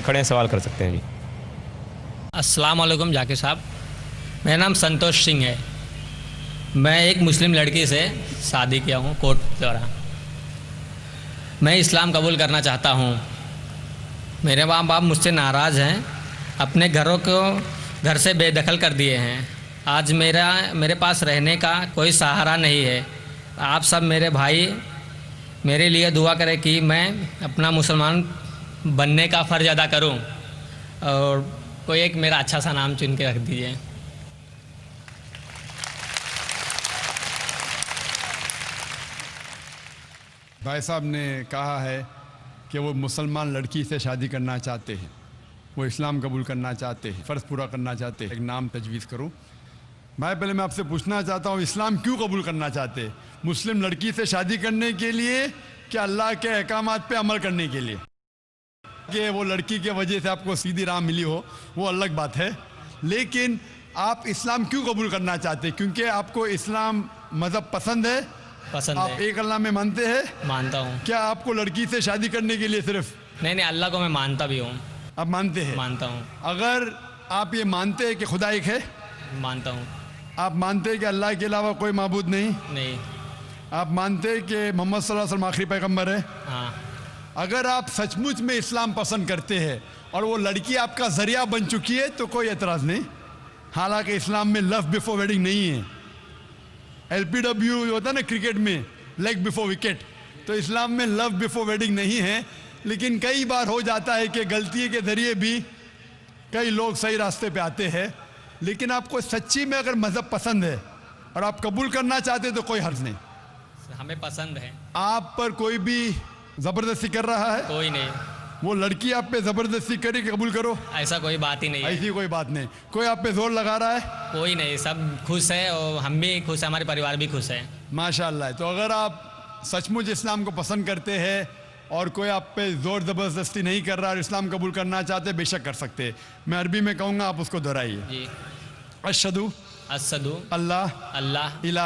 کھڑے ہیں، سوال کر سکتے ہیں جی۔ السلام علیکم ذاکر صاحب، میرا نام سنتوش سنگھ ہے۔ میں ایک مسلم لڑکی سے شادی کیا ہوں کوٹ دورہ۔ میں اسلام قبول کرنا چاہتا ہوں۔ میرے ماں باپ مجھ سے ناراض ہیں، اپنے گھروں کو گھر سے بے دخل کر دیے ہیں۔ آج میرے پاس رہنے کا کوئی سہارا نہیں ہے۔ آپ سب میرے بھائی میرے لیے دعا کریں کہ میں اپنا مسلمان بننے کا فرض ادا کروں، اور کوئی ایک میرا اچھا سا نام چن کے رکھ دیجیے۔ بھائی صاحب نے کہا ہے کہ وہ مسلمان لڑکی سے شادی کرنا چاہتے ہیں، وہ اسلام قبول کرنا چاہتے ہیں، فرض پورا کرنا چاہتے ہیں۔ ایک نام تجویز کروں۔ بھائی پہلے میں آپ سے پوچھنا چاہتا ہوں، اسلام کیوں قبول کرنا چاہتے ہیں؟ مسلم لڑکی سے شادی کرنے کے لیے کہ اللہ کے احکامات پہ عمل کرنے کے لیے؟ کہ وہ لڑکی کے وجہ سے آپ کو سیدھی راہ ملی ہو وہ الگ بات ہے، لیکن آپ اسلام کیوں قبول کرنا چاہتے ہیں؟ کیونکہ آپ کو اسلام مذہب پسند ہے؟ پسند آپ ہے، ایک اللہ میں مانتے ہیں؟ مانتا ہوں۔ کیا آپ کو لڑکی سے شادی کرنے کے لیے صرف؟ نہیں، اللہ کو میں مانتا بھی ہوں۔ آپ مانتے ہیں؟ مانتا ہوں، اگر آپ یہ مانتے ہیں کہ خدا ایک ہے، مانتا ہوں۔ آپ مانتے ہیں کہ اللہ کے علاوہ کوئی معبود نہیں، نہیں، آپ مانتے ہیں کہ محمد صلی اللہ علیہ وسلم آخری پیغمبر ہے، ہاں، اگر آپ سچ مچ میں اسلام پسند کرتے ہیں اور وہ لڑکی آپ کا ذریعہ بن چکی ہے تو کوئی اعتراض نہیں۔ حالانکہ اسلام میں لو بیفور ویڈنگ نہیں ہے۔ LPW ہوتا ہے نا کرکٹ میں، لیگ بیفور وکٹ، تو اسلام میں لو بیفور ویڈنگ نہیں ہے۔ لیکن کئی بار ہو جاتا ہے کہ غلطی کے ذریعے بھی کئی لوگ صحیح راستے پہ آتے ہیں۔ لیکن آپ کو سچی میں اگر مذہب پسند ہے اور آپ قبول کرنا چاہتے تو کوئی حرج نہیں۔ ہمیں پسند ہے، آپ پر کوئی بھی زبردستی کر رہا ہے؟ کوئی نہیں، وہ لڑکی آپ پہ زبردستی کرے کہ قبول کرو؟ ایسا کوئی بات ہی نہیں ہے۔ ایسی کوئی بات نہیں۔ کوئی آپ پہ زور لگا رہا ہے؟ کوئی نہیں، سب خوش ہے اور ہم بھی خوش ہیں، ہمارے پریوار بھی خوش ہے۔ ماشاءاللہ۔ تو اگر آپ سچ مچ اسلام کو پسند کرتے ہیں اور کوئی آپ پہ زور زبردستی نہیں کر رہا اور اسلام قبول کرنا چاہتے، بے شک کر سکتے ہیں۔ میں عربی میں کہوں گا، آپ اس کو دہرائیے۔ جی، اشہدو اسدو اللہ اللہ الہ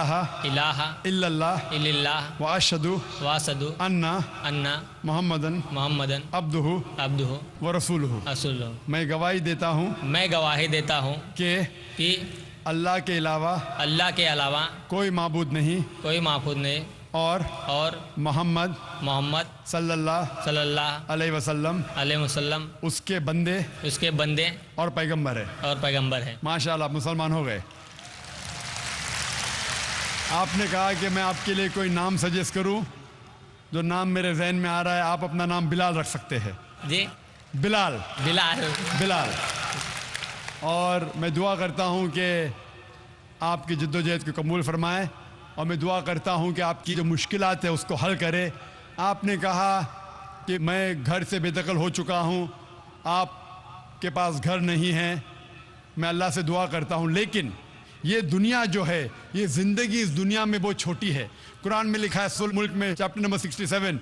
الہ الا اللہ الا اللہ واشہدو واسدو انا انا محمدن محمدن عبدہ عبدہ ورسولہ۔ رسولہ۔ میں گواہی دیتا ہوں میں گواہی دیتا ہوں کہ کہ اللہ کے علاوہ اللہ کے علاوہ کوئی معبود نہیں کوئی معبود نہیں، اور محمد محمد صلی اللہ صلی اللہ علیہ وسلم علیہ وسلم اس کے بندے اس کے بندے اور پیغمبر ہے۔ اور پیغمبر ہے۔ ماشاءاللہ، آپ مسلمان ہو گئے۔ آپ نے کہا کہ میں آپ کے لیے کوئی نام سجیسٹ کروں، جو نام میرے ذہن میں آ رہا ہے۔ آپ اپنا نام بلال رکھ سکتے ہیں۔ جی، بلال، بلال۔ بلال۔ اور میں دعا کرتا ہوں کہ آپ کی جدوجہد کو قبول فرمائے، اور میں دعا کرتا ہوں کہ آپ کی جو مشکلات ہیں اس کو حل کرے۔ آپ نے کہا کہ میں گھر سے بے دخل ہو چکا ہوں، آپ کے پاس گھر نہیں ہے۔ میں اللہ سے دعا کرتا ہوں، لیکن یہ دنیا جو ہے، یہ زندگی اس دنیا میں بہت چھوٹی ہے۔ قرآن میں لکھا ہے سورۃ ملک میں چیپٹر نمبر 67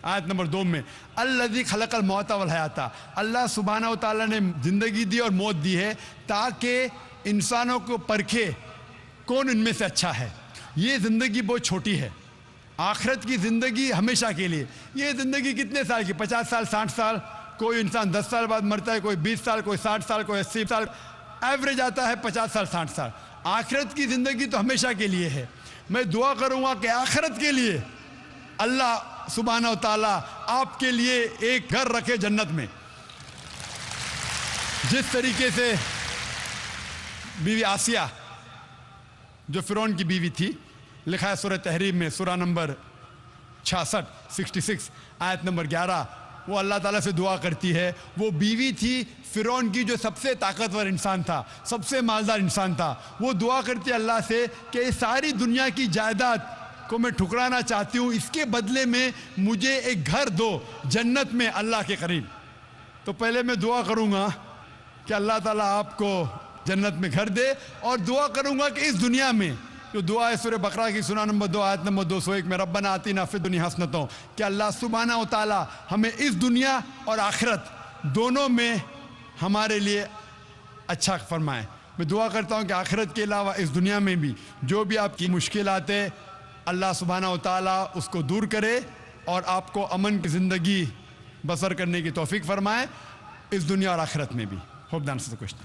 آیت نمبر 2 میں، الذی خلق الموت والحیات، اللہ سبحانہ و تعالیٰ نے زندگی دی اور موت دی ہے تاکہ انسانوں کو پرکھے کون ان میں سے اچھا ہے۔ یہ زندگی بہت چھوٹی ہے۔ آخرت کی زندگی ہمیشہ کے لیے۔ یہ زندگی کتنے سال کی؟ 50 سال، 60 سال، کوئی انسان 10 سال بعد مرتا ہے، کوئی 20 سال، کوئی 60 سال، کوئی 80 سال، ایوریج آتا ہے 50 سال، 60 سال۔ آخرت کی زندگی تو ہمیشہ کے لیے ہے۔ میں دعا کروں گا کہ آخرت کے لیے اللہ سبحانہ و تعالیٰ آپ کے لیے ایک گھر رکھے جنت میں۔ جس طریقے سے بیوی آسیہ جو فرعون کی بیوی تھی، لکھا ہے سورہ تحریم میں سورہ نمبر 66 آیت نمبر 11، وہ اللہ تعالیٰ سے دعا کرتی ہے۔ وہ بیوی تھی فرعون کی جو سب سے طاقتور انسان تھا، سب سے مالدار انسان تھا۔ وہ دعا کرتی ہے اللہ سے کہ یہ ساری دنیا کی جائیداد کو میں ٹھکرانا چاہتی ہوں، اس کے بدلے میں مجھے ایک گھر دو جنت میں اللہ کے قریب۔ تو پہلے میں دعا کروں گا کہ اللہ تعالیٰ آپ کو جنت میں گھر دے، اور دعا کروں گا کہ اس دنیا میں جو دعا ہے سورہ بقرہ کی سورہ نمبر 2 آیت نمبر 201 میں، ربنا آتینا فی الدنیا حسنۃ، کہ اللہ سبحانہ و تعالیٰ ہمیں اس دنیا اور آخرت دونوں میں ہمارے لیے اچھا فرمائے۔ میں دعا کرتا ہوں کہ آخرت کے علاوہ اس دنیا میں بھی جو بھی آپ کی مشکلات ہے، اللہ سبحانہ و تعالیٰ اس کو دور کرے اور آپ کو امن کی زندگی بسر کرنے کی توفیق فرمائے۔ اس دنیا اور آخرت میں بھی. Hope that answers the question.